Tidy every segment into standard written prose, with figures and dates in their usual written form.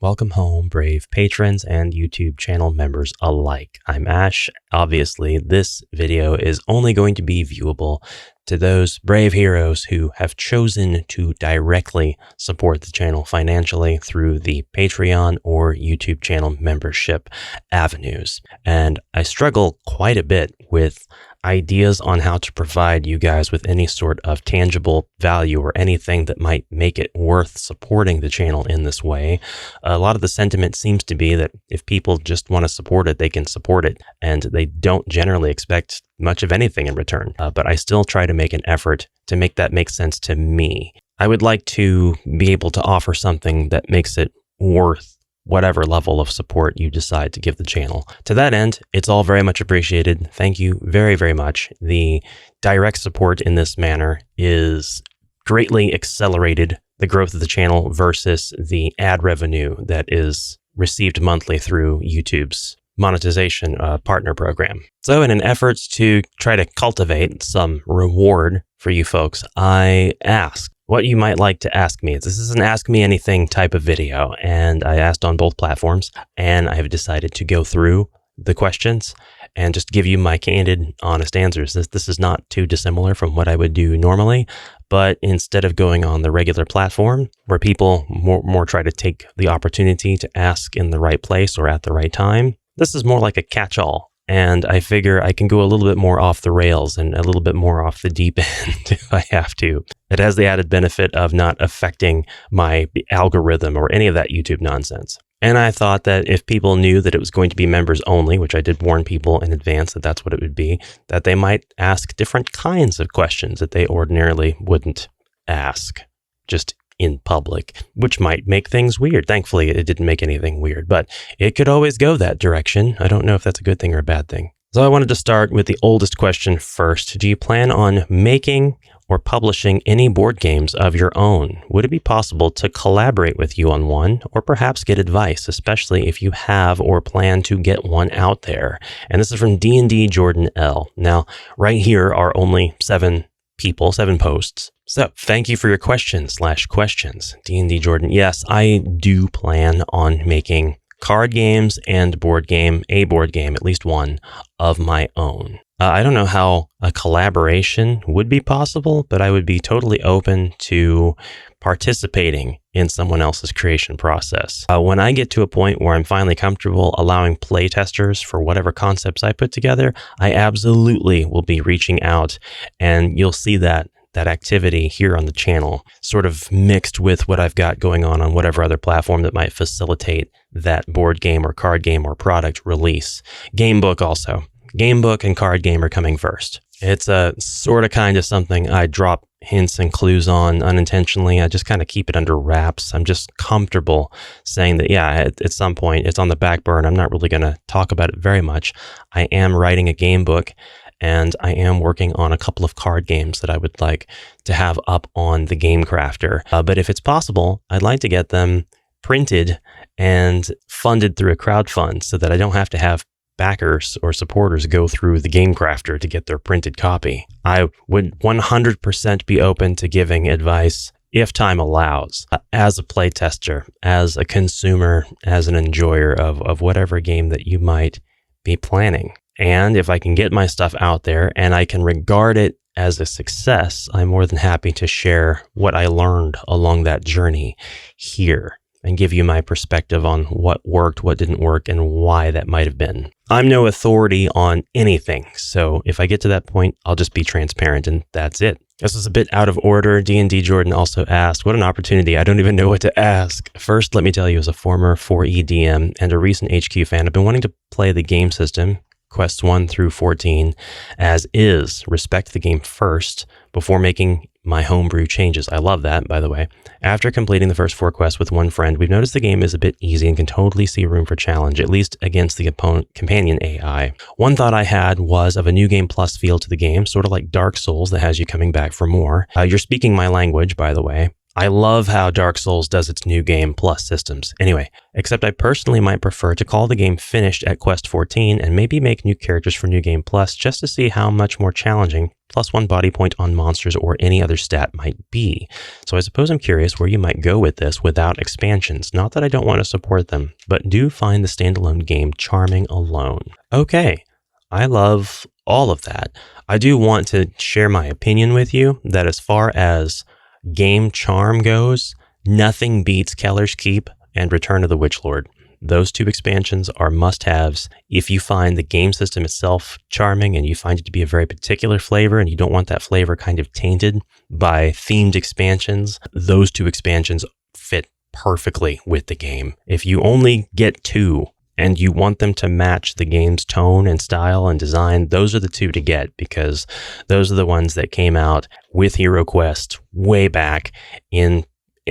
Welcome home, brave patrons and YouTube channel members alike. I'm Ash. Obviously, this video is only going to be viewable to those brave heroes who have chosen to directly support the channel financially through the Patreon or YouTube channel membership avenues. And I struggle quite a bit with ideas on how to provide you guys with any sort of tangible value or anything that might make it worth supporting the channel in this way. A lot of the sentiment seems to be that if people just want to support it, they can support it, and they don't generally expect much of anything in return. But I still try to make an effort to make that make sense to me. I would like to be able to offer something that makes it worth whatever level of support you decide to give the channel. To that end, it's all very much appreciated. Thank you very, very much. The direct support in this manner is greatly accelerated the growth of the channel versus the ad revenue that is received monthly through YouTube's monetization partner program. So in an effort to try to cultivate some reward for you folks, I asked what you might like to ask me. This is an Ask Me Anything type of video, and I asked on both platforms, and I have decided to go through the questions and just give you my candid, honest answers. This is not too dissimilar from what I would do normally, but instead of going on the regular platform where people more try to take the opportunity to ask in the right place or at the right time, this is more like a catch-all. And I figure I can go a little bit more off the rails and a little bit more off the deep end if I have to. It has the added benefit of not affecting my algorithm or any of that YouTube nonsense. And I thought that if people knew that it was going to be members only, which I did warn people in advance that that's what it would be, that they might ask different kinds of questions that they ordinarily wouldn't ask just in public, which might make things weird. Thankfully, it didn't make anything weird, but it could always go that direction. I don't know if that's a good thing or a bad thing. So I wanted to start with the oldest question first. Do you plan on making or publishing any board games of your own? Would it be possible to collaborate with you on one, or perhaps get advice, especially if you have or plan to get one out there? And this is from D&D Jordan L. Now, right here are only 7 posts. So thank you for your questions. D&D Jordan. Yes, I do plan on making card games and a board game, at least one of my own. I don't know how a collaboration would be possible, but I would be totally open to participating in someone else's creation process. When I get to a point where I'm finally comfortable allowing playtesters for whatever concepts I put together, I absolutely will be reaching out, and you'll see that activity here on the channel, sort of mixed with what I've got going on whatever other platform that might facilitate that board game or card game or product release. Gamebook also. Gamebook and card game are coming first. It's a sort of kind of something I drop hints and clues on unintentionally. I just kind of keep it under wraps. I'm just comfortable saying that, yeah, at some point it's on the back burner. I'm not really going to talk about it very much. I am writing a game book, and I am working on a couple of card games that I would like to have up on the Game Crafter. But if it's possible, I'd like to get them printed and funded through a crowdfund so that I don't have to have backers or supporters go through the Game Crafter to get their printed copy. I would 100% be open to giving advice if time allows, as a playtester, as a consumer, as an enjoyer of whatever game that you might be planning. And if I can get my stuff out there and I can regard it as a success, I'm more than happy to share what I learned along that journey here and give you my perspective on what worked, what didn't work, and why that might have been. I'm no authority on anything, so if I get to that point, I'll just be transparent, and that's it. This is a bit out of order. D&D Jordan also asked, what an opportunity. I don't even know what to ask. First, let me tell you, as a former 4E DM and a recent HQ fan, I've been wanting to play the game system, quests 1 through 14, as is. Respect the game first before making my homebrew changes. I love that, by the way. After completing the first 4 quests with one friend, we've noticed the game is a bit easy and can totally see room for challenge, at least against the companion AI. One thought I had was of a new game plus feel to the game, sort of like Dark Souls that has you coming back for more. You're speaking my language, by the way. I love how Dark Souls does its New Game Plus systems. Anyway, except I personally might prefer to call the game finished at Quest 14 and maybe make new characters for New Game Plus just to see how much more challenging +1 body point on monsters or any other stat might be. So I suppose I'm curious where you might go with this without expansions. Not that I don't want to support them, but do find the standalone game charming alone. Okay, I love all of that. I do want to share my opinion with you that as far as game charm goes, nothing beats Keller's Keep and Return of the Witchlord. Those two expansions are must-haves. If you find the game system itself charming and you find it to be a very particular flavor and you don't want that flavor kind of tainted by themed expansions, those two expansions fit perfectly with the game. If you only get two and you want them to match the game's tone and style and design, those are the two to get, because those are the ones that came out with HeroQuest way back in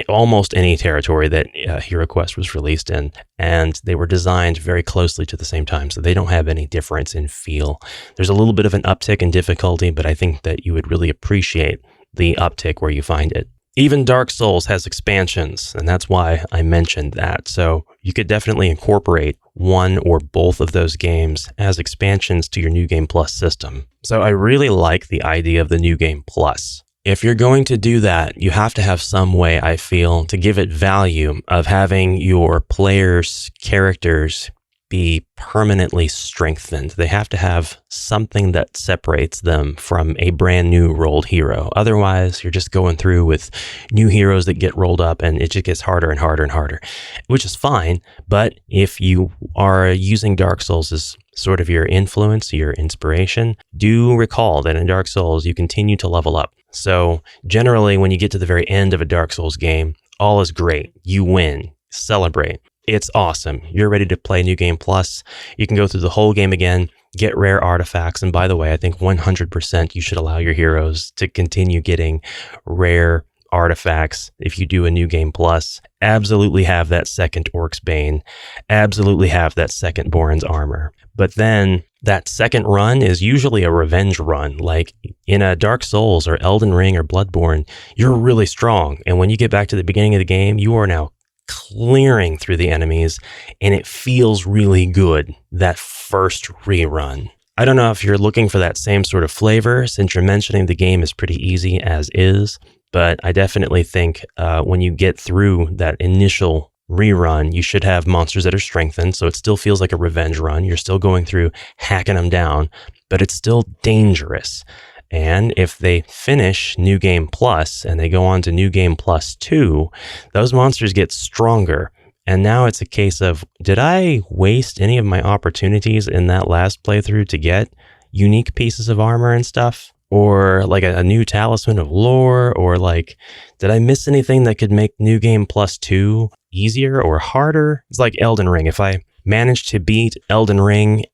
almost any territory that HeroQuest was released in, and they were designed very closely to the same time, so they don't have any difference in feel. There's a little bit of an uptick in difficulty, but I think that you would really appreciate the uptick where you find it. Even Dark Souls has expansions, and that's why I mentioned that. So you could definitely incorporate one or both of those games as expansions to your New Game Plus system. So I really like the idea of the New Game Plus. If you're going to do that, you have to have some way, I feel, to give it value of having your players' characters be permanently strengthened. They have to have something that separates them from a brand new rolled hero. Otherwise, you're just going through with new heroes that get rolled up and it just gets harder and harder and harder, which is fine. But if you are using Dark Souls as sort of your influence, your inspiration, do recall that in Dark Souls, you continue to level up. So generally, when you get to the very end of a Dark Souls game, all is great. You win. Celebrate. It's awesome. You're ready to play New Game Plus. You can go through the whole game again, get rare artifacts. And by the way, I think 100% you should allow your heroes to continue getting rare artifacts if you do a New Game Plus. Absolutely have that second Orc's Bane. Absolutely have that second Borin's Armor. But then that second run is usually a revenge run. Like in a Dark Souls or Elden Ring or Bloodborne, you're really strong. And when you get back to the beginning of the game, you are now clearing through the enemies, and it feels really good, that first rerun. I don't know if you're looking for that same sort of flavor, since you're mentioning the game is pretty easy as is, but I definitely think when you get through that initial rerun, you should have monsters that are strengthened, so it still feels like a revenge run. You're still going through hacking them down, but it's still dangerous. And if they finish New Game Plus and they go on to New Game Plus 2, those monsters get stronger. And now it's a case of, did I waste any of my opportunities in that last playthrough to get unique pieces of armor and stuff? Or like a new talisman of lore? Or like, did I miss anything that could make New Game Plus 2 easier or harder? It's like Elden Ring. If I managed to beat Elden Ring,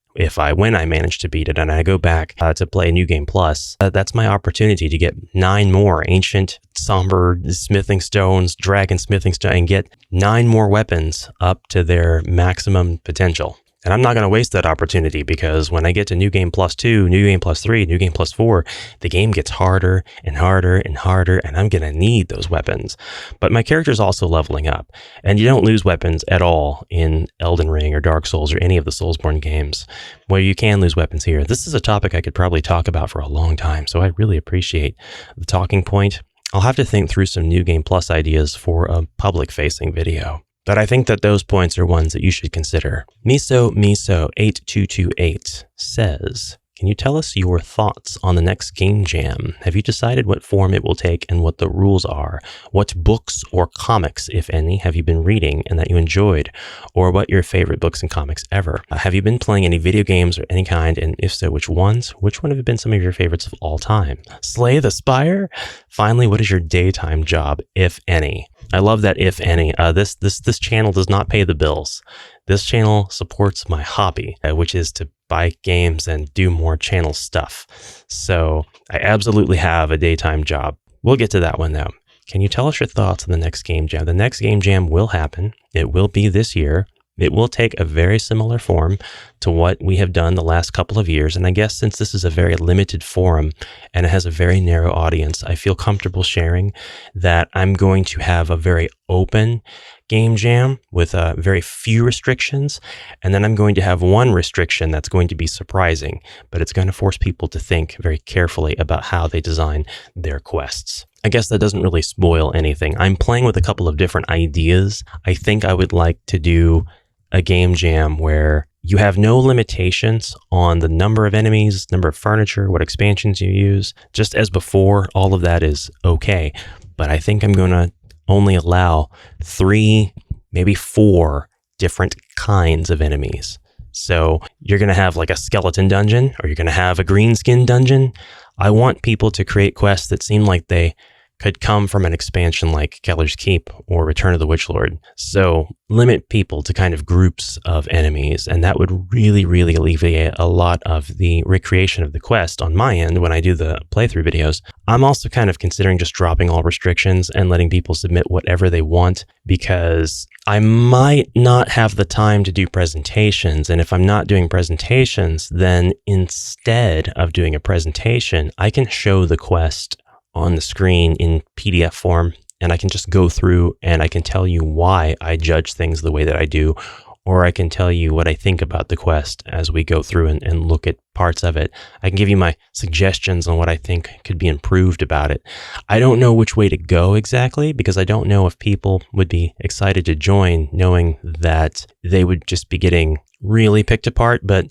when I manage to beat it and I go back to play New Game Plus, that's my opportunity to get 9 more ancient, somber smithing stones, dragon smithing stone, and get 9 more weapons up to their maximum potential. And I'm not going to waste that opportunity, because when I get to New Game Plus 2, New Game Plus 3, New Game Plus 4, the game gets harder and harder and harder, and I'm going to need those weapons. But my character's also leveling up, and you don't lose weapons at all in Elden Ring or Dark Souls or any of the Soulsborne games, where you can lose weapons here. This is a topic I could probably talk about for a long time, so I really appreciate the talking point. I'll have to think through some New Game Plus ideas for a public-facing video. But I think that those points are ones that you should consider. Miso8228 says, can you tell us your thoughts on the next game jam? Have you decided what form it will take and what the rules are? What books or comics, if any, have you been reading and that you enjoyed? Or what your favorite books and comics ever? Have you been playing any video games of any kind? And if so, which ones? Which one have been some of your favorites of all time? Slay the Spire? Finally, what is your daytime job, if any? I love that if any. This channel does not pay the bills. This channel supports my hobby, which is to buy games and do more channel stuff. So I absolutely have a daytime job. We'll get to that one though. Can you tell us your thoughts on the next game jam? The next game jam will happen. It will be this year. It will take a very similar form to what we have done the last couple of years. And I guess since this is a very limited forum and it has a very narrow audience, I feel comfortable sharing that I'm going to have a very open game jam with very few restrictions. And then I'm going to have one restriction that's going to be surprising, but it's going to force people to think very carefully about how they design their quests. I guess that doesn't really spoil anything. I'm playing with a couple of different ideas. I think I would like to do a game jam where you have no limitations on the number of enemies, number of furniture, what expansions you use. Just as before, all of that is okay. But I think I'm going to only allow 3, maybe 4 different kinds of enemies. So you're going to have like a skeleton dungeon, or you're going to have a greenskin dungeon. I want people to create quests that seem like they could come from an expansion like Keller's Keep or Return of the Witchlord. So limit people to kind of groups of enemies, and that would really, really alleviate a lot of the recreation of the quest on my end when I do the playthrough videos. I'm also kind of considering just dropping all restrictions and letting people submit whatever they want, because I might not have the time to do presentations. And if I'm not doing presentations, then instead of doing a presentation, I can show the quest on the screen in PDF form, and I can just go through and I can tell you why I judge things the way that I do, or I can tell you what I think about the quest as we go through and look at parts of it. I can give you my suggestions on what I think could be improved about it. I don't know which way to go exactly, because I don't know if people would be excited to join knowing that they would just be getting really picked apart, but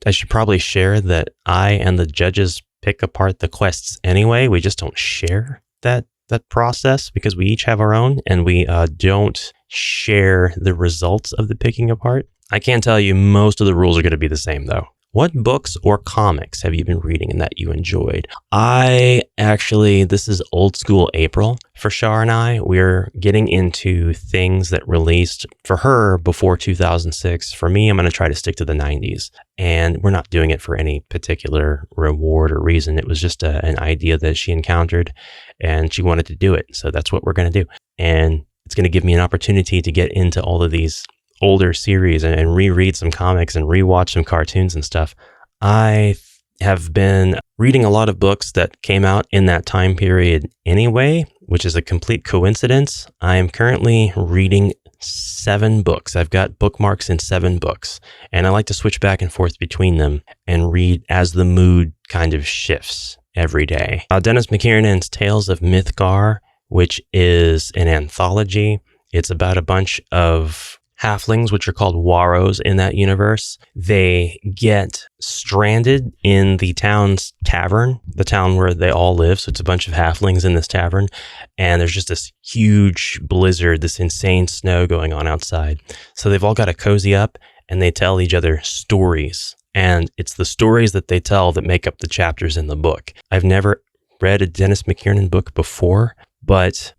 I should probably share that I and the judges pick apart the quests anyway. We just don't share that process because we each have our own, and we don't share the results of the picking apart. I can tell you most of the rules are going to be the same though. What books or comics have you been reading and that you enjoyed? This is old school April for Shar and I. We're getting into things that released for her before 2006. For me, I'm going to try to stick to the 90s. And we're not doing it for any particular reward or reason. It was just an idea that she encountered and she wanted to do it. So that's what we're going to do. And it's going to give me an opportunity to get into all of these older series and reread some comics and rewatch some cartoons and stuff. I have been reading a lot of books that came out in that time period anyway, which is a complete coincidence. I am currently reading 7 books. I've got bookmarks in 7 books, and I like to switch back and forth between them and read as the mood kind of shifts every day. Dennis McKiernan's Tales of Mythgar, which is an anthology. It's about a bunch of halflings, which are called Warros in that universe. They get stranded in the town's tavern, the town where they all live. So it's a bunch of halflings in this tavern. And there's just this huge blizzard, this insane snow going on outside. So they've all got to cozy up and they tell each other stories. And it's the stories that they tell that make up the chapters in the book. I've never read a Dennis McKiernan book before, but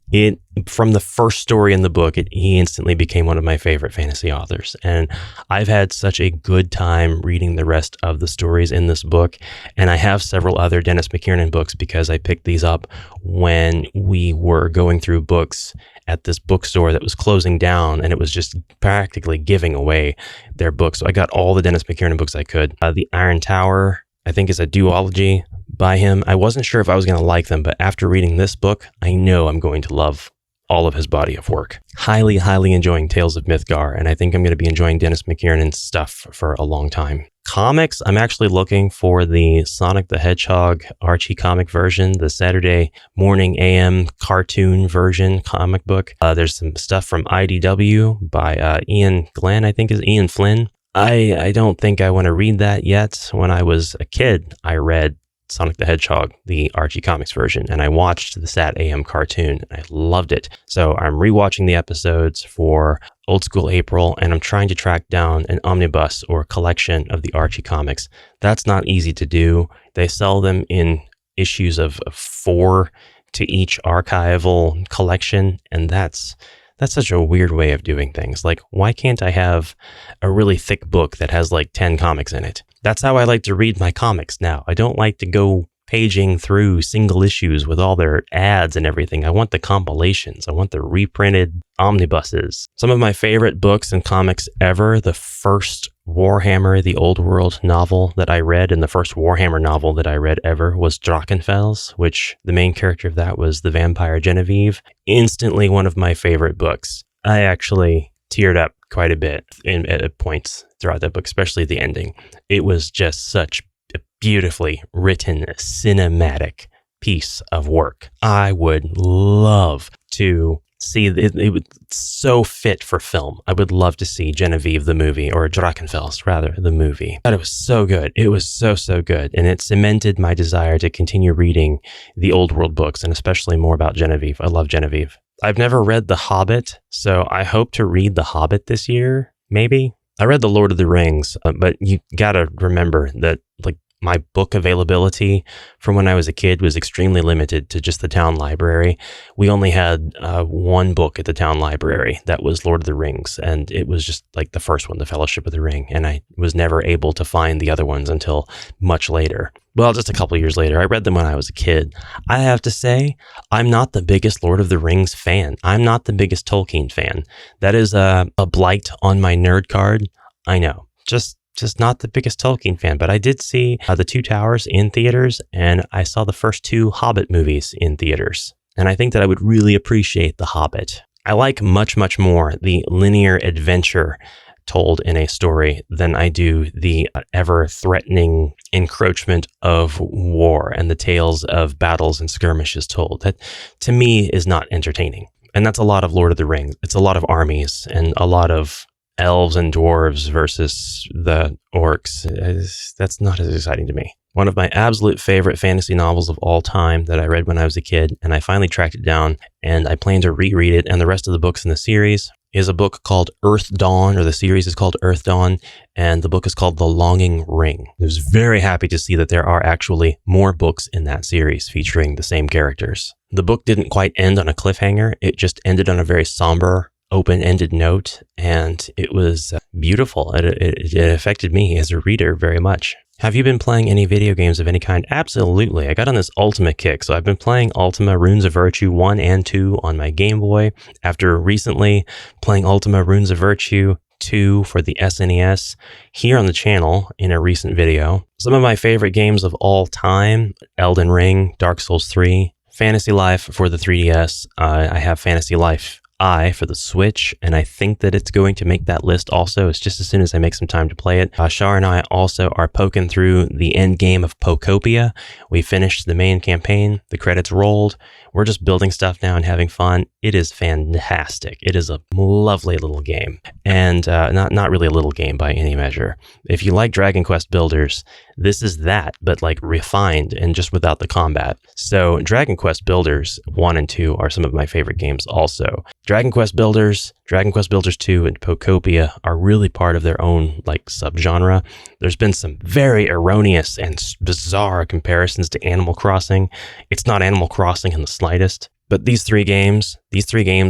from the first story in the book, he instantly became one of my favorite fantasy authors. And I've had such a good time reading the rest of the stories in this book. And I have several other Dennis McKiernan books because I picked these up when we were going through books at this bookstore that was closing down, and it was just practically giving away their books. So I got all the Dennis McKiernan books I could. The Iron Tower, I think, is a duology by him. I wasn't sure if I was going to like them, but after reading this book, I know I'm going to love all of his body of work. Highly, highly enjoying Tales of Mythgar, and I think I'm going to be enjoying Dennis McKiernan's stuff for a long time. Comics, I'm actually looking for the Sonic the Hedgehog Archie comic version, the Saturday morning AM cartoon version comic book. There's some stuff from IDW by Ian Flynn. I don't think I want to read that yet. When I was a kid, I read Sonic the Hedgehog, the Archie Comics version, and I watched the Sat AM cartoon, and I loved it. So I'm rewatching the episodes for Old School April, and I'm trying to track down an omnibus or collection of the Archie comics. That's not easy to do. They sell them in issues of 4 to each archival collection, and that's such a weird way of doing things. Like, why can't I have a really thick book that has like 10 comics in it? That's how I like to read my comics now. I don't like to go paging through single issues with all their ads and everything. I want the compilations. I want the reprinted omnibuses. Some of my favorite books and comics ever, the first Warhammer, the Old World novel that I read, and the first Warhammer novel that I read ever was Drachenfels, which the main character of that was the vampire Genevieve. Instantly one of my favorite books. I actually teared up quite a bit at points throughout that book, especially the ending. It was just such a beautifully written, cinematic piece of work. I would love to see it would so fit for film. I would love to see Genevieve the movie, or Drachenfels rather, the movie. But it was so good. It was so good, and it cemented my desire to continue reading the Old World books, and especially more about Genevieve. I love Genevieve. I've never read The Hobbit, so I hope to read The Hobbit this year, maybe. I read The Lord of the Rings, but you gotta remember that my book availability from when I was a kid was extremely limited to just the town library. We only had one book at the town library that was Lord of the Rings, and it was just like the first one, The Fellowship of the Ring, and I was never able to find the other ones until much later. Well, just a couple years later. I read them when I was a kid. I have to say, I'm not the biggest Lord of the Rings fan. I'm not the biggest Tolkien fan. That is a blight on my nerd card. I know. Just not the biggest Tolkien fan, but I did see The Two Towers in theaters, and I saw the first 2 Hobbit movies in theaters. And I think that I would really appreciate The Hobbit. I like much more the linear adventure told in a story than I do the ever-threatening encroachment of war and the tales of battles and skirmishes told. That, to me, is not entertaining. And that's a lot of Lord of the Rings. It's a lot of armies and a lot of elves and dwarves versus the orcs. That's not as exciting to me. One of my absolute favorite fantasy novels of all time that I read when I was a kid, and I finally tracked it down, and I plan to reread it, and the rest of the books in the series, is a book called Earth Dawn, or the series is called Earth Dawn, and the book is called The Longing Ring. I was very happy to see that there are actually more books in that series featuring the same characters. The book didn't quite end on a cliffhanger. It just ended on a very somber, open-ended note, and it was beautiful. It affected me as a reader very much. Have you been playing any video games of any kind? Absolutely. I got on this Ultima kick, so I've been playing Ultima Runes of Virtue 1 and 2 on my Game Boy, after recently playing Ultima Runes of Virtue 2 for the SNES here on the channel in a recent video. Some of my favorite games of all time: Elden Ring, Dark Souls 3, Fantasy Life for the 3DS. I have Fantasy Life I for the Switch, and I think that it's going to make that list also. It's just as soon as I make some time to play it. Shar and I also are poking through the end game of Pokopia. We finished the main campaign, the credits rolled. We're just building stuff now and having fun. It is fantastic. It is a lovely little game, and not really a little game by any measure. If you like Dragon Quest Builders, this is that, but like refined and just without the combat. So Dragon Quest Builders 1 and 2 are some of my favorite games also. Dragon Quest Builders, Dragon Quest Builders 2, and Pokopia are really part of their own like subgenre. There's been some very erroneous and bizarre comparisons to Animal Crossing. It's not Animal Crossing in the slightest. But these three games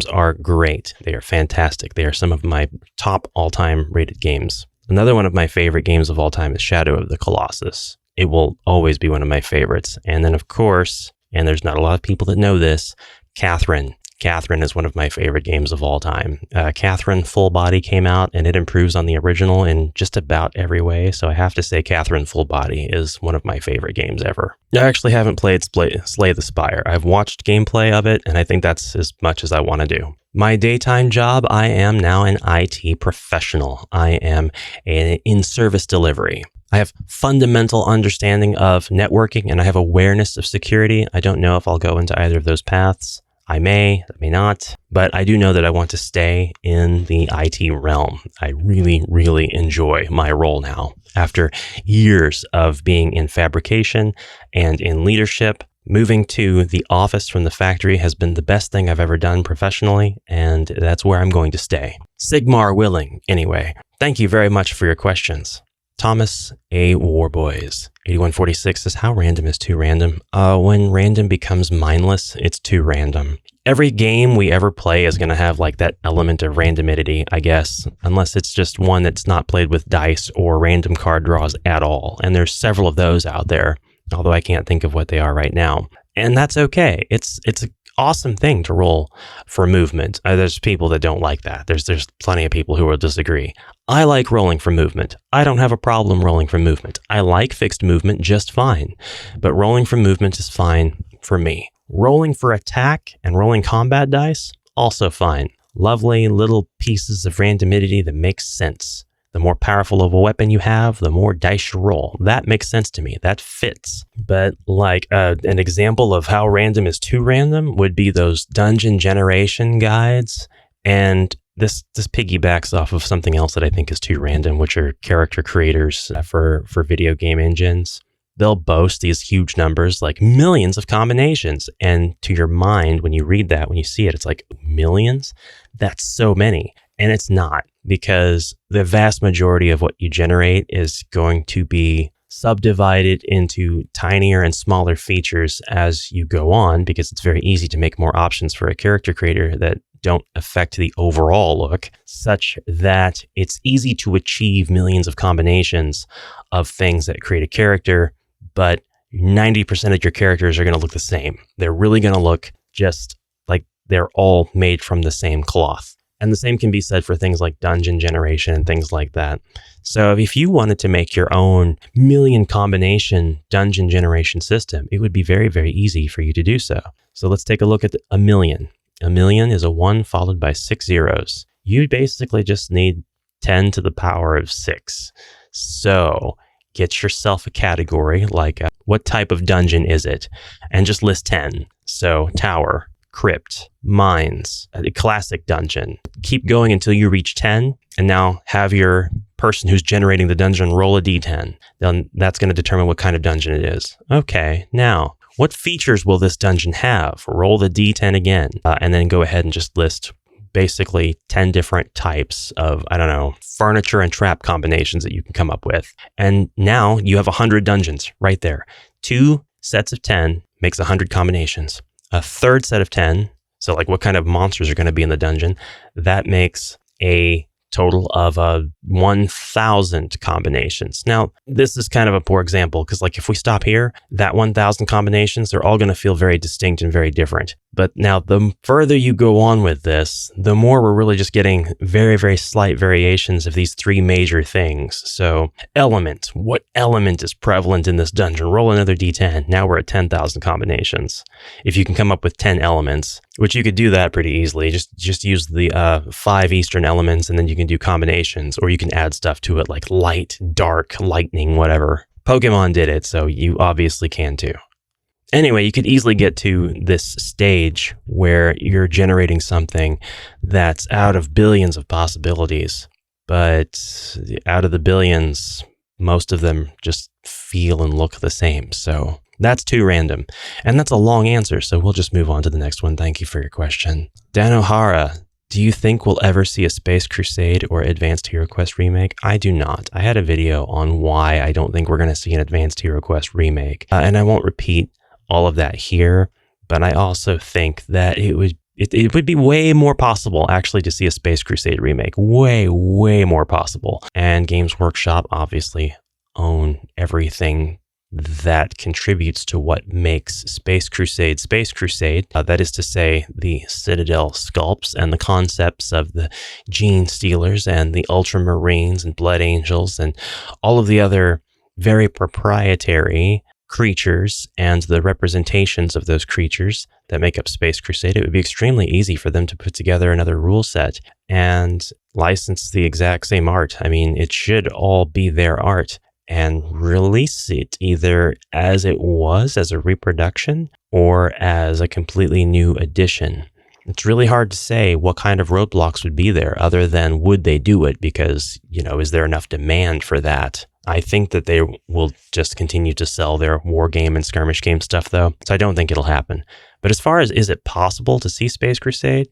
are great. They are fantastic. They are some of my top all-time rated games. Another one of my favorite games of all time is Shadow of the Colossus. It will always be one of my favorites. And then, of course, and there's not a lot of people that know this, Catherine. Catherine is one of my favorite games of all time. Catherine Full Body came out, and it improves on the original in just about every way. So I have to say Catherine Full Body is one of my favorite games ever. I actually haven't played Slay the Spire. I've watched gameplay of it, and I think that's as much as I want to do. My daytime job, I am now an IT professional. I am in service delivery. I have fundamental understanding of networking, and I have awareness of security. I don't know if I'll go into either of those paths. I may not, but I do know that I want to stay in the IT realm. I really, really enjoy my role now. After years of being in fabrication and in leadership, moving to the office from the factory has been the best thing I've ever done professionally, and that's where I'm going to stay. Sigmar willing, anyway. Thank you very much for your questions. Thomas A. Warboys 8146 says, how random is too random? When random becomes mindless, it's too random. Every game we ever play is going to have like that element of randomity, I guess, unless it's just one that's not played with dice or random card draws at all. And there's several of those out there. although I can't think of what they are right now. And that's okay. It's an awesome thing to roll for movement. There's people that don't like that. There's plenty of people who will disagree. I like rolling for movement. I don't have a problem rolling for movement. I like fixed movement just fine, but rolling for movement is fine for me. Rolling for attack and rolling combat dice, also fine. Lovely little pieces of randomity that makes sense. The more powerful of a weapon you have, the more dice you roll. That makes sense to me. That fits. But like an example of how random is too random would be those dungeon generation guides. And this piggybacks off of something else that I think is too random, which are character creators for video game engines. They'll boast these huge numbers, like millions of combinations. And to your mind, when you read that, when you see it, it's like millions? That's so many. And it's not, because the vast majority of what you generate is going to be subdivided into tinier and smaller features as you go on, because it's very easy to make more options for a character creator that don't affect the overall look, such that it's easy to achieve millions of combinations of things that create a character, but 90% of your characters are going to look the same. They're really going to look just like they're all made from the same cloth. And the same can be said for things like dungeon generation and things like that. So if you wanted to make your own million combination dungeon generation system, it would be very, very easy for you to do so. So let's take a look at a million. A million is a 1 followed by 6 zeros. You basically just need 10 to the power of 6. So get yourself a category like what type of dungeon is it? And just list 10. So tower, crypt, mines, a classic dungeon. Keep going until you reach 10, and now have your person who's generating the dungeon roll a d10. Then that's going to determine what kind of dungeon it is. Okay, now, what features will this dungeon have? Roll the d10 again, and then go ahead and just list basically 10 different types of, furniture and trap combinations that you can come up with. And now you have 100 dungeons right there. 2 sets of 10 makes 100 combinations. A third set of 10, so like what kind of monsters are going to be in the dungeon, that makes a total of 1,000 combinations. Now, this is kind of a poor example because like if we stop here, that 1,000 combinations, they're all going to feel very distinct and very different. But now the further you go on with this, the more we're really just getting very, very slight variations of these 3 major things. So element, what element is prevalent in this dungeon? Roll another d10. Now we're at 10,000 combinations. If you can come up with 10 elements, which you could do that pretty easily, just use the 5 Eastern elements and then you can do combinations, or you can add stuff to it like light, dark, lightning, whatever. Pokemon did it, so you obviously can too. Anyway, you could easily get to this stage where you're generating something that's out of billions of possibilities, but out of the billions, most of them just feel and look the same. So that's too random. And that's a long answer, so we'll just move on to the next one. Thank you for your question. Dan O'Hara, do you think we'll ever see a Space Crusade or Advanced HeroQuest remake? I do not. I had a video on why I don't think we're going to see an Advanced HeroQuest remake, and I won't repeat all of that here, but I also think that it would be way more possible actually to see a Space Crusade remake. Way, way more possible. And Games Workshop obviously own everything that contributes to what makes Space Crusade Space Crusade. That is to say, the Citadel sculpts and the concepts of the Gene Stealers and the Ultramarines and Blood Angels and all of the other very proprietary creatures and the representations of those creatures that make up Space Crusade. It would be extremely easy for them to put together another rule set and license the exact same art. I mean, it should all be their art and release it either as it was, as a reproduction, or as a completely new edition. It's really hard to say what kind of roadblocks would be there other than would they do it because, is there enough demand for that? I think that they will just continue to sell their war game and skirmish game stuff though, so I don't think it'll happen. But as far as is it possible to see Space Crusade?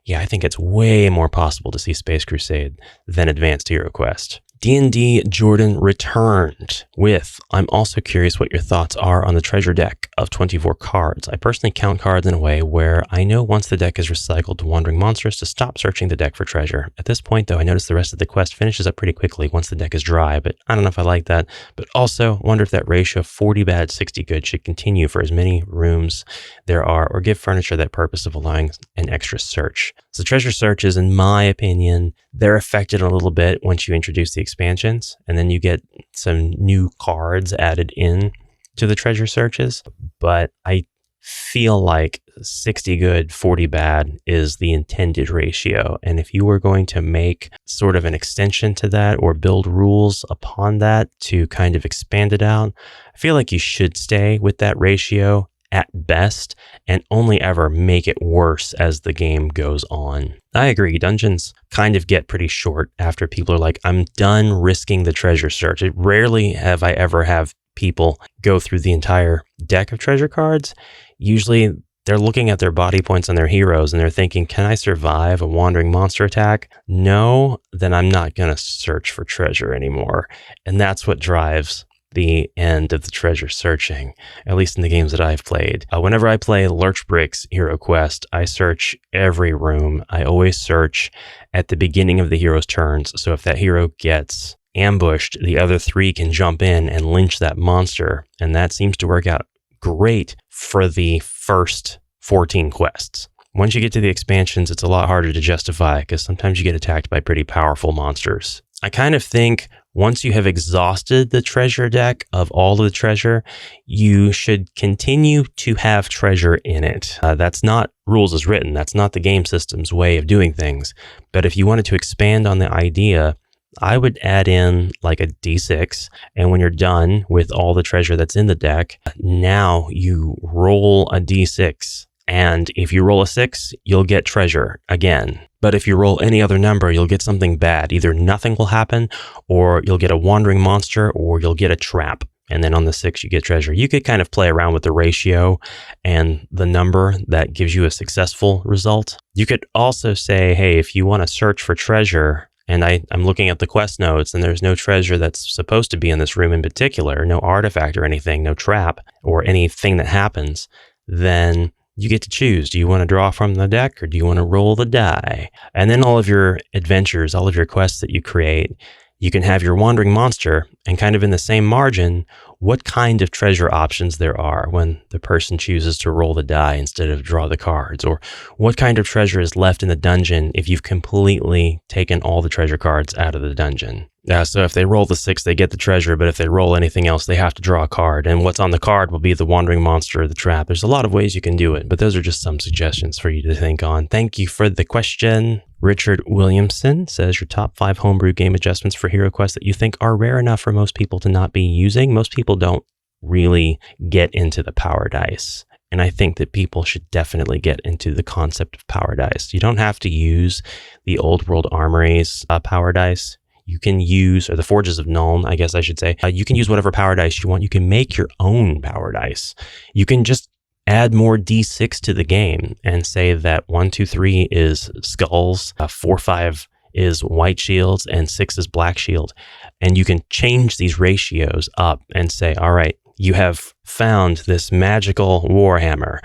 Yeah, I think it's way more possible to see Space Crusade than Advanced HeroQuest. D&D Jordan returned with, I'm also curious what your thoughts are on the treasure deck of 24 cards. I personally count cards in a way where I know once the deck is recycled to wandering monsters to stop searching the deck for treasure. At this point, though, I notice the rest of the quest finishes up pretty quickly once the deck is dry, but I don't know if I like that. But also wonder if that ratio of 40 bad, 60 good should continue for as many rooms there are, or give furniture that purpose of allowing an extra search. So treasure searches, in my opinion, they're affected a little bit once you introduce the expansions, and then you get some new cards added in to the treasure searches. But I feel like 60 good, 40 bad is the intended ratio. And if you were going to make sort of an extension to that or build rules upon that to kind of expand it out, I feel like you should stay with that ratio at best and only ever make it worse as the game goes on. I agree, dungeons kind of get pretty short after people are like, I'm done risking the treasure search. Rarely have I ever have people go through the entire deck of treasure cards. Usually they're looking at their body points on their heroes and they're thinking, can I survive a wandering monster attack? No, then I'm not going to search for treasure anymore. And that's what drives the end of the treasure searching, at least in the games that I've played. Whenever I play Lurchbrick's HeroQuest, I search every room. I always search at the beginning of the hero's turns. So if that hero gets ambushed, the other three can jump in and lynch that monster. And that seems to work out great for the first 14 quests. Once you get to the expansions, it's a lot harder to justify because sometimes you get attacked by pretty powerful monsters. I kind of think once you have exhausted the treasure deck of all of the treasure, you should continue to have treasure in it. That's not rules as written. That's not the game system's way of doing things. But if you wanted to expand on the idea, I would add in like a D6, and when you're done with all the treasure that's in the deck, now you roll a D6. And if you roll a 6, you'll get treasure again. But if you roll any other number, you'll get something bad. Either nothing will happen, or you'll get a wandering monster, or you'll get a trap. And then on the 6, you get treasure. You could kind of play around with the ratio and the number that gives you a successful result. You could also say, hey, if you want to search for treasure, and I'm looking at the quest notes, and there's no treasure that's supposed to be in this room in particular, no artifact or anything, no trap or anything that happens, then you get to choose. Do you want to draw from the deck or do you want to roll the die? And then all of your adventures, all of your quests that you create, you can have your wandering monster and kind of in the same margin, what kind of treasure options there are when the person chooses to roll the die instead of draw the cards, or what kind of treasure is left in the dungeon if you've completely taken all the treasure cards out of the dungeon. So if they roll the 6, they get the treasure, but if they roll anything else, they have to draw a card. And what's on the card will be the wandering monster or the trap. There's a lot of ways you can do it, but those are just some suggestions for you to think on. Thank you for the question. Richard Williamson says your top 5 homebrew game adjustments for HeroQuest that you think are rare enough for most people to not be using. Most people don't really get into the power dice. And I think that people should definitely get into the concept of power dice. You don't have to use the Old World Armory's power dice. You can use, or the Forges of Nuln, I guess I should say, you can use whatever power dice you want. You can make your own power dice. You can just add more D6 to the game and say that 1, 2, 3 is skulls, 4, 5 is white shields, and 6 is black shield. And you can change these ratios up and say, all right, you have found this magical warhammer.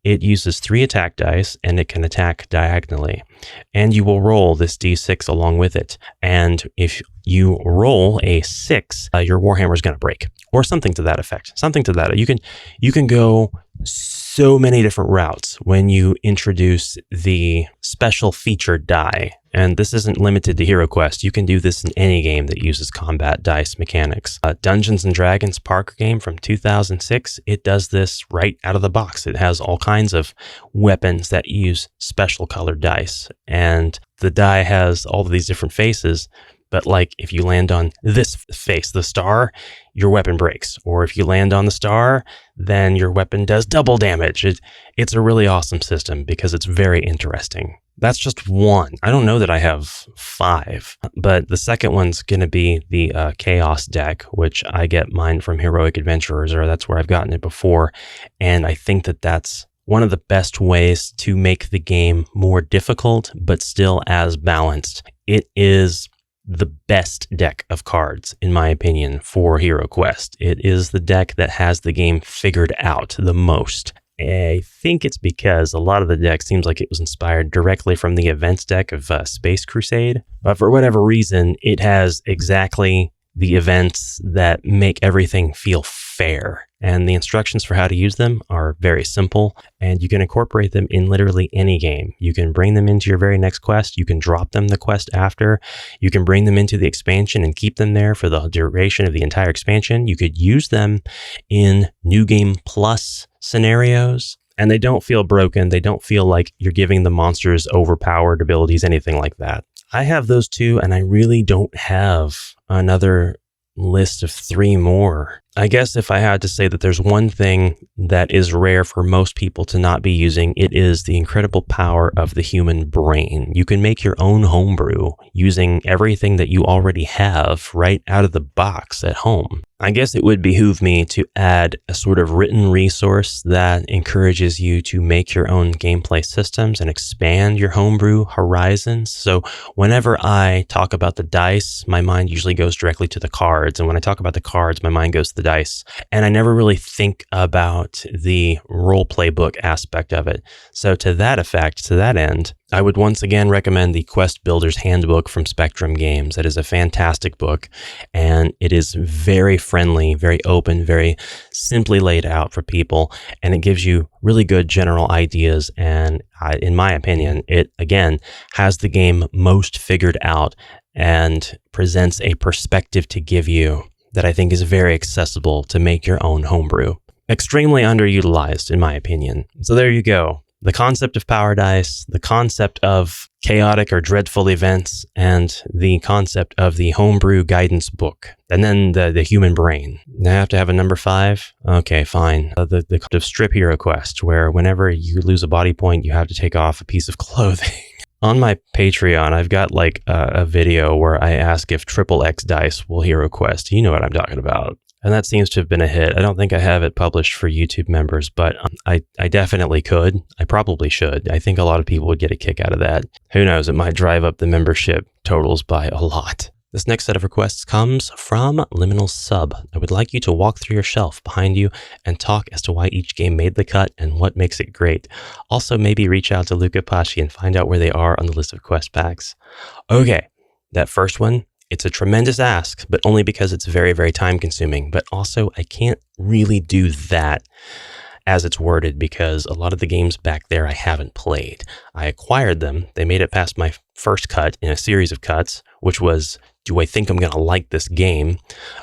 It uses 3 attack dice and it can attack diagonally. And you will roll this D6 along with it. And if you roll a 6, your warhammer is going to break, or something to that effect. Something to that. You can go so many different routes when you introduce the special feature die. And this isn't limited to HeroQuest. You can do this in any game that uses combat dice mechanics. Dungeons & Dragons Parker game from 2006, it does this right out of the box. It has all kinds of weapons that use special colored dice. And the die has all of these different faces. But like if you land on this face, the star, your weapon breaks. Or if you land on the star, then your weapon does double damage. It's a really awesome system because it's very interesting. That's just one. I don't know that I have 5, but the second one's going to be the Chaos deck, which I get mine from Heroic Adventurers, or that's where I've gotten it before. And I think that that's one of the best ways to make the game more difficult, but still as balanced. It is the best deck of cards, in my opinion, for HeroQuest. It is the deck that has the game figured out the most. I think it's because a lot of the deck seems like it was inspired directly from the events deck of Space Crusade. But for whatever reason, it has exactly the events that make everything feel fair. And the instructions for how to use them are very simple, and you can incorporate them in literally any game. You can bring them into your very next quest. You can drop them the quest after. You can bring them into the expansion and keep them there for the duration of the entire expansion. You could use them in New Game Plus scenarios, and they don't feel broken. They don't feel like you're giving the monsters overpowered abilities, anything like that. I have those two, and I really don't have another list of 3 more. I guess if I had to say that there's one thing that is rare for most people to not be using, it is the incredible power of the human brain. You can make your own homebrew using everything that you already have right out of the box at home. I guess it would behoove me to add a sort of written resource that encourages you to make your own gameplay systems and expand your homebrew horizons. So whenever I talk about the dice, my mind usually goes directly to the cards. And when I talk about the cards, my mind goes to the dice. And I never really think about the role play book aspect of it. So to that effect, to that end, I would once again recommend the Quest Builder's Handbook from Spectrum Games. That is a fantastic book, and it is very friendly, very open, very simply laid out for people, and it gives you really good general ideas. And in my opinion, it, again, has the game most figured out and presents a perspective to give you that I think is very accessible to make your own homebrew. Extremely underutilized, in my opinion. So there you go. The concept of power dice, the concept of chaotic or dreadful events, and the concept of the homebrew guidance book. And then the human brain. I have to have a number 5? Okay, fine. The concept of strip HeroQuest, where whenever you lose a body point, you have to take off a piece of clothing. On my Patreon, I've got like a video where I ask if XXX dice will HeroQuest. You know what I'm talking about. And that seems to have been a hit. I don't think I have it published for YouTube members, but I definitely could. I probably should. I think a lot of people would get a kick out of that. Who knows? It might drive up the membership totals by a lot. This next set of requests comes from Liminal Sub. I would like you to walk through your shelf behind you and talk as to why each game made the cut and what makes it great. Also, maybe reach out to Luca Paci and find out where they are on the list of quest packs. Okay, that first one. It's a tremendous ask, but only because it's very, very time consuming. But also, I can't really do that as it's worded because a lot of the games back there I haven't played. I acquired them. They made it past my first cut in a series of cuts, which was, do I think I'm going to like this game?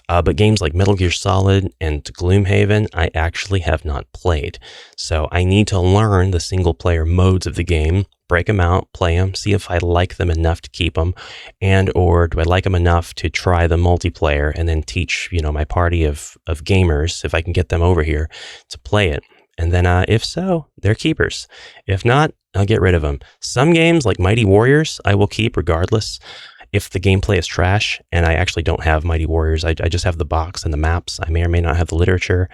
But games like Metal Gear Solid and Gloomhaven, I actually have not played. So I need to learn the single player modes of the game, break them out, play them, see if I like them enough to keep them, and or do I like them enough to try the multiplayer and then teach, my party of gamers, if I can get them over here, to play it. And then if so, they're keepers. If not, I'll get rid of them. Some games like Mighty Warriors, I will keep regardless. If the gameplay is trash, and I actually don't have Mighty Warriors, I just have the box and the maps. I may or may not have the literature.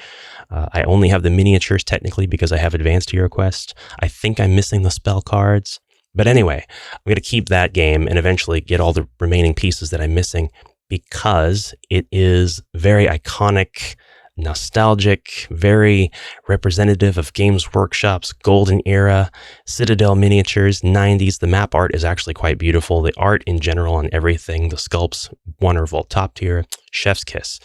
I only have the miniatures technically because I have Advanced HeroQuest. I think I'm missing the spell cards. But anyway, I'm going to keep that game and eventually get all the remaining pieces that I'm missing because it is very iconic, nostalgic, very representative of Games Workshop's golden era, Citadel miniatures, 90s. The map art is actually quite beautiful. The art in general and everything, the sculpts, wonderful, top tier, chef's kiss.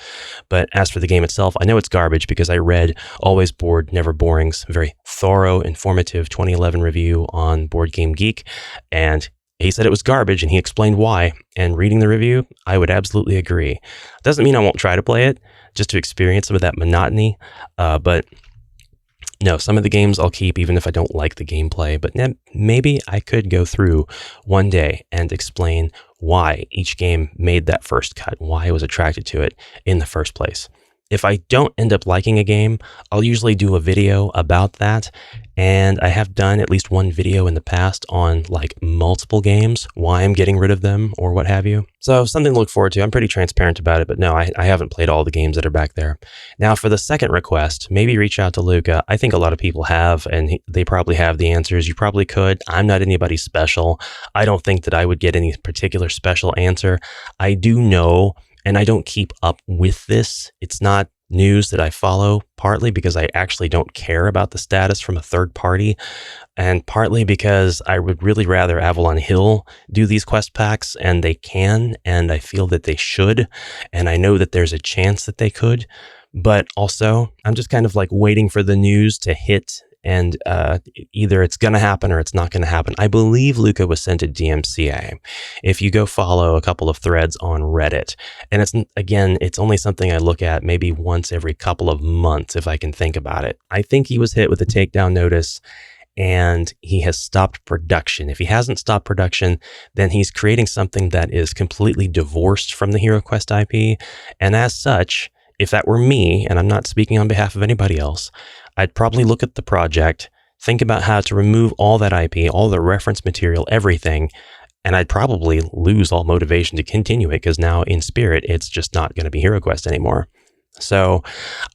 But as for the game itself, I know it's garbage because I read Always Bored, Never Boring's very thorough, informative 2011 review on Board Game Geek, and he said it was garbage and he explained why. And reading the review, I would absolutely agree. Doesn't mean I won't try to play it, just to experience some of that monotony. But no, some of the games I'll keep even if I don't like the gameplay. But maybe I could go through one day and explain why each game made that first cut, why I was attracted to it in the first place. If I don't end up liking a game, I'll usually do a video about that. And I have done at least one video in the past on like multiple games, why I'm getting rid of them or what have you. So something to look forward to. I'm pretty transparent about it, but no, I haven't played all the games that are back there. Now for the second request, maybe reach out to Luca. I think a lot of people have, and they probably have the answers. You probably could. I'm not anybody special. I don't think that I would get any particular special answer. I do know, and I don't keep up with this. It's not news that I follow, partly because I actually don't care about the status from a third party, and partly because I would really rather Avalon Hill do these quest packs, and they can, and I feel that they should, and I know that there's a chance that they could, but also I'm just kind of like waiting for the news to hit, and either it's going to happen or it's not going to happen. I believe Luca was sent to DMCA. If you go follow a couple of threads on Reddit, and it's only something I look at maybe once every couple of months if I can think about it. I think he was hit with a takedown notice and he has stopped production. If he hasn't stopped production, then he's creating something that is completely divorced from the HeroQuest IP. And as such, if that were me, and I'm not speaking on behalf of anybody else, I'd probably look at the project, think about how to remove all that IP, all the reference material, everything, and I'd probably lose all motivation to continue it because now in spirit, it's just not going to be HeroQuest anymore. So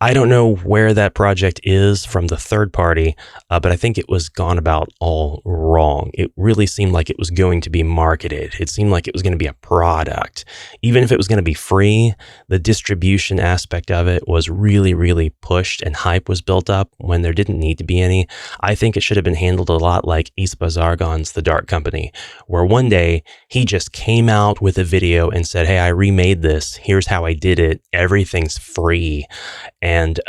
I don't know where that project is from the third party, but I think it was gone about all wrong. It really seemed like it was going to be marketed. It seemed like it was going to be a product. Even if it was going to be free, the distribution aspect of it was really, really pushed and hype was built up when there didn't need to be any. I think it should have been handled a lot like Ispa Zargon's The Dark Company, where one day he just came out with a video and said, hey, I remade this. Here's how I did it. Everything's free. And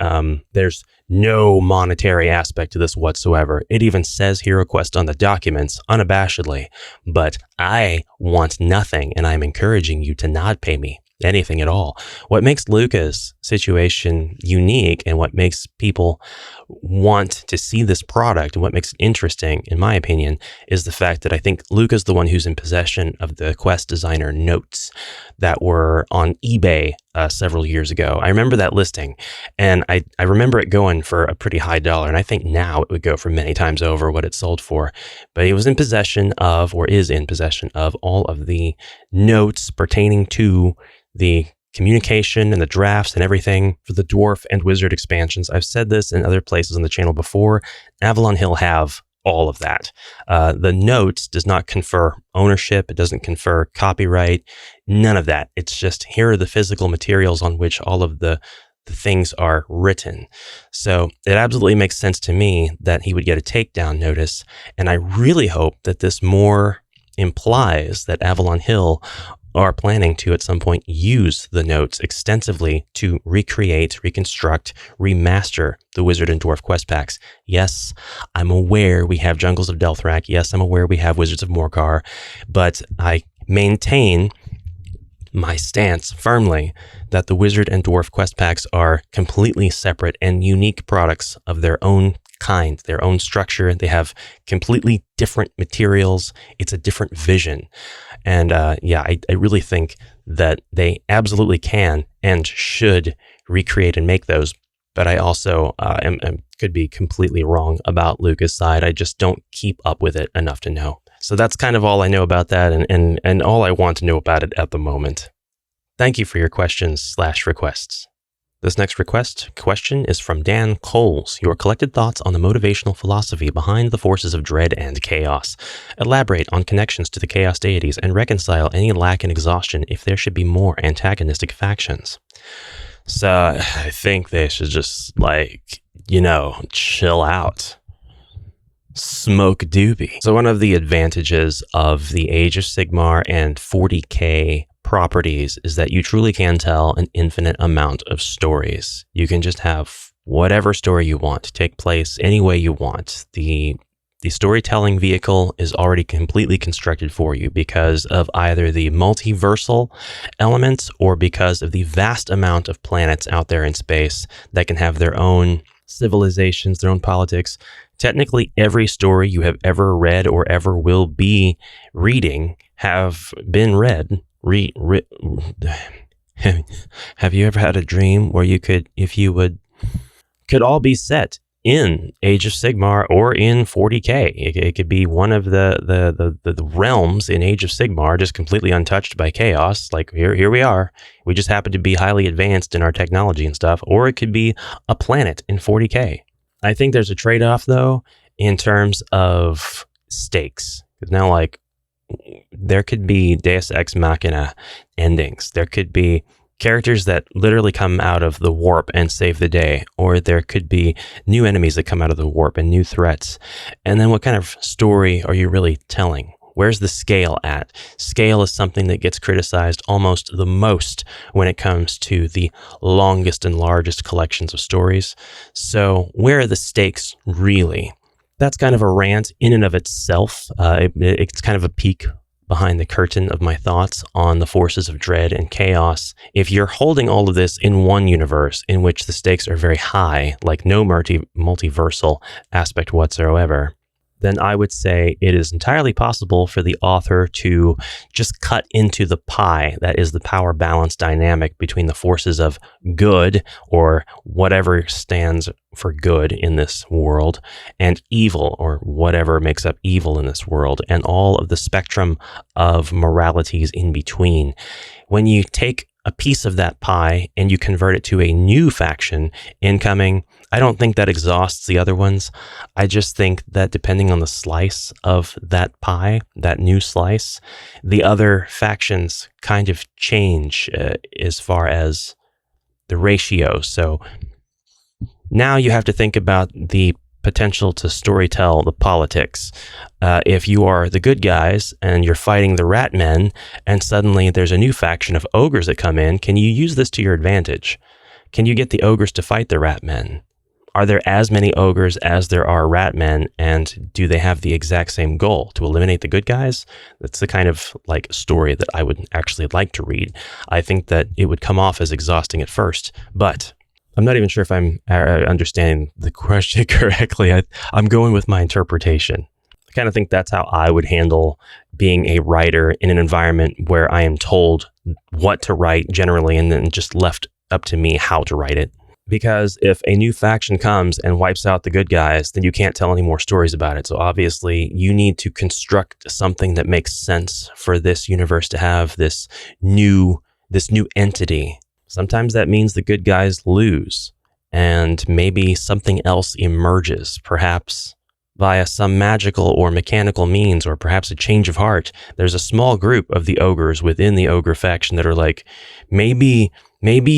there's no monetary aspect to this whatsoever. It even says HeroQuest on the documents unabashedly, but I want nothing, and I'm encouraging you to not pay me anything at all. What makes Luca's situation unique and what makes people want to see this product and what makes it interesting, in my opinion, is the fact that I think Luca's the one who's in possession of the Quest designer notes that were on eBay several years ago. I remember that listing, and I remember it going for a pretty high dollar, and I think now it would go for many times over what it sold for. But he was in possession of, or is in possession of, all of the notes pertaining to the communication and the drafts and everything for the Dwarf and Wizard expansions. I've said this in other places on the channel before. Avalon Hill have all of that. The notes does not confer ownership. It doesn't confer copyright. None of that. It's just, here are the physical materials on which all of the things are written. So it absolutely makes sense to me that he would get a takedown notice. And I really hope that this more implies that Avalon Hill are planning to at some point use the notes extensively to recreate, reconstruct, remaster the Wizard and Dwarf quest packs. Yes, I'm aware we have Jungles of Delthrak. Yes, I'm aware we have Wizards of Morcar, but I maintain my stance firmly that the Wizard and Dwarf quest packs are completely separate and unique products of their own kind, their own structure. They have completely different materials. It's a different vision. And I really think that they absolutely can and should recreate and make those. But I also could be completely wrong about Luca's side. I just don't keep up with it enough to know. So that's kind of all I know about that and all I want to know about it at the moment. Thank you for your questions/requests. This next question is from Dan Coles. Your collected thoughts on the motivational philosophy behind the forces of dread and chaos. Elaborate on connections to the chaos deities and reconcile any lack in exhaustion if there should be more antagonistic factions. So I think they should just chill out. Smoke doobie. So one of the advantages of the Age of Sigmar and 40K properties is that you truly can tell an infinite amount of stories. You can just have whatever story you want to take place any way you want. The storytelling vehicle is already completely constructed for you because of either the multiversal elements or because of the vast amount of planets out there in space that can have their own civilizations, their own politics. Technically, every story you have ever read or ever will be reading have been read. Have you ever had a dream where could all be set in Age of Sigmar or in 40K? It could be one of the realms in Age of Sigmar, just completely untouched by chaos. Like here we are. We just happen to be highly advanced in our technology and stuff. Or it could be a planet in 40K. I think there's a trade-off though in terms of stakes. Because now, like, there could be Deus Ex Machina endings. There could be characters that literally come out of the warp and save the day, or there could be new enemies that come out of the warp and new threats. And then what kind of story are you really telling? Where's the scale at? Scale is something that gets criticized almost the most when it comes to the longest and largest collections of stories. So where are the stakes really? That's kind of a rant in and of itself. It's kind of a peek behind the curtain of my thoughts on the forces of dread and chaos. If you're holding all of this in one universe in which the stakes are very high, like no multiversal aspect whatsoever, then I would say it is entirely possible for the author to just cut into the pie that is the power balance dynamic between the forces of good, or whatever stands for good in this world, and evil, or whatever makes up evil in this world, and all of the spectrum of moralities in between. When you take a piece of that pie and you convert it to a new faction incoming, I don't think that exhausts the other ones. I just think that depending on the slice of that pie, that new slice, the other factions kind of change as far as the ratio. So now you have to think about the potential to storytell the politics. If you are the good guys and you're fighting the rat men, and suddenly there's a new faction of ogres that come in, can you use this to your advantage? Can you get the ogres to fight the rat men? Are there as many ogres as there are rat men, and do they have the exact same goal, to eliminate the good guys? That's the kind of like story that I would actually like to read. I think that it would come off as exhausting at first, but I'm not even sure if I'm understanding the question correctly. I'm going with my interpretation. I kind of think that's how I would handle being a writer in an environment where I am told what to write generally, and then just left up to me how to write it. Because if a new faction comes and wipes out the good guys, then you can't tell any more stories about it. So obviously you need to construct something that makes sense for this universe to have this new entity. Sometimes that means the good guys lose, and maybe something else emerges, perhaps via some magical or mechanical means, or perhaps a change of heart. There's a small group of the ogres within the ogre faction that are like, maybe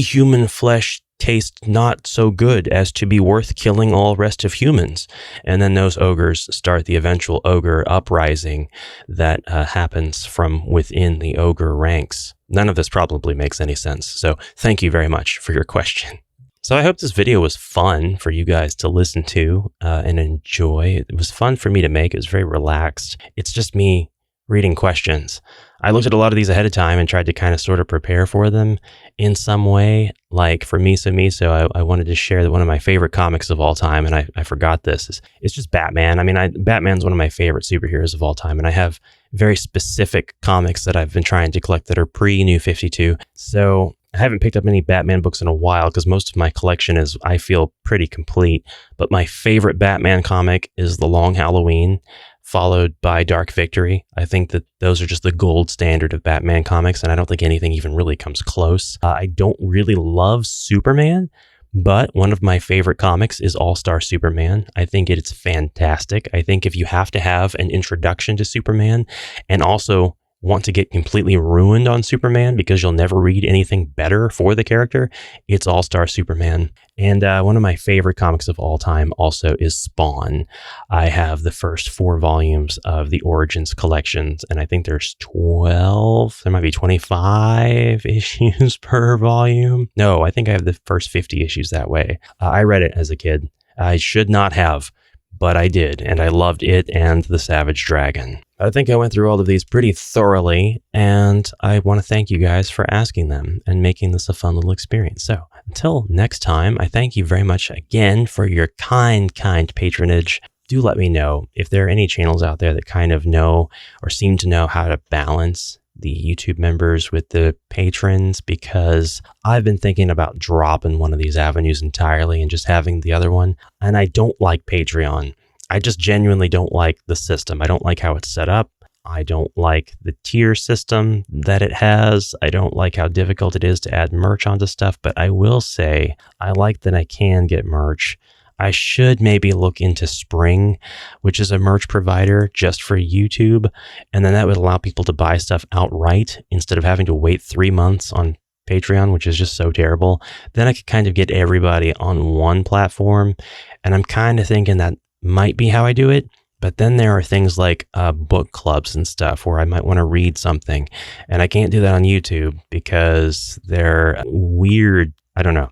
human flesh tastes not so good as to be worth killing all rest of humans. And then those ogres start the eventual ogre uprising that happens from within the ogre ranks. None of this probably makes any sense. So thank you very much for your question. So I hope this video was fun for you guys to listen to and enjoy. It was fun for me to make. It was very relaxed. It's just me reading questions. I looked at a lot of these ahead of time and tried to kind of sort of prepare for them in some way. Like for Miso, I wanted to share that one of my favorite comics of all time, and I forgot this. It's just Batman. I mean, Batman's one of my favorite superheroes of all time, and I have very specific comics that I've been trying to collect that are pre-New 52. So I haven't picked up any Batman books in a while because most of my collection is, I feel, pretty complete. But my favorite Batman comic is The Long Halloween, followed by Dark Victory. I think that those are just the gold standard of Batman comics, and I don't think anything even really comes close. I don't really love Superman, but one of my favorite comics is All-Star Superman. I think it's fantastic. I think if you have to have an introduction to Superman and also want to get completely ruined on Superman because you'll never read anything better for the character, it's All-Star Superman. And one of my favorite comics of all time also is Spawn. I have the first 4 volumes of the Origins collections, and I think there's 12, there might be 25 issues per volume. No, I think I have the first 50 issues that way. I read it as a kid. I should not have, but I did, and I loved it and The Savage Dragon. I think I went through all of these pretty thoroughly, and I want to thank you guys for asking them and making this a fun little experience. So until next time, I thank you very much again for your kind patronage. Do let me know if there are any channels out there that kind of know or seem to know how to balance the YouTube members with the patrons, because I've been thinking about dropping one of these avenues entirely and just having the other one. And I don't like Patreon. I just genuinely don't like the system. I don't like how it's set up. I don't like the tier system that it has. I don't like how difficult it is to add merch onto stuff, but I will say I like that I can get merch. I should maybe look into Spring, which is a merch provider just for YouTube, and then that would allow people to buy stuff outright instead of having to wait 3 months on Patreon, which is just so terrible. Then I could kind of get everybody on one platform, and I'm kind of thinking that might be how I do it. But then there are things like book clubs and stuff where I might want to read something, and I can't do that on YouTube because they're weird. I don't know.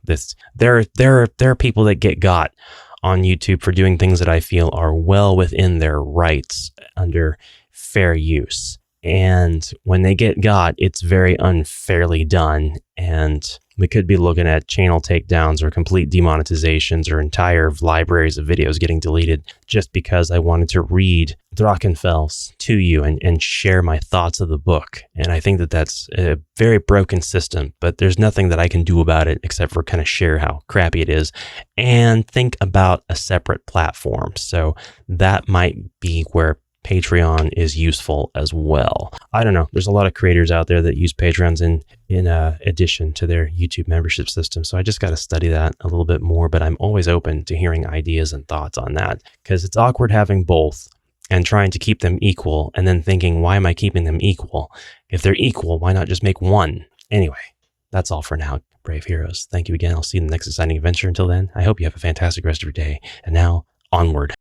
There are people that get got on YouTube for doing things that I feel are well within their rights under fair use. And when they get got, it's very unfairly done. And we could be looking at channel takedowns or complete demonetizations or entire libraries of videos getting deleted just because I wanted to read Drachenfels to you and share my thoughts of the book. And I think that that's a very broken system, but there's nothing that I can do about it except for kind of share how crappy it is and think about a separate platform. So that might be where Patreon is useful as well. I don't know. There's a lot of creators out there that use Patreons in addition to their YouTube membership system. So I just got to study that a little bit more, but I'm always open to hearing ideas and thoughts on that because it's awkward having both and trying to keep them equal and then thinking, why am I keeping them equal? If they're equal, why not just make one? Anyway, that's all for now, brave heroes. Thank you again. I'll see you in the next exciting adventure. Until then, I hope you have a fantastic rest of your day. And now, onward.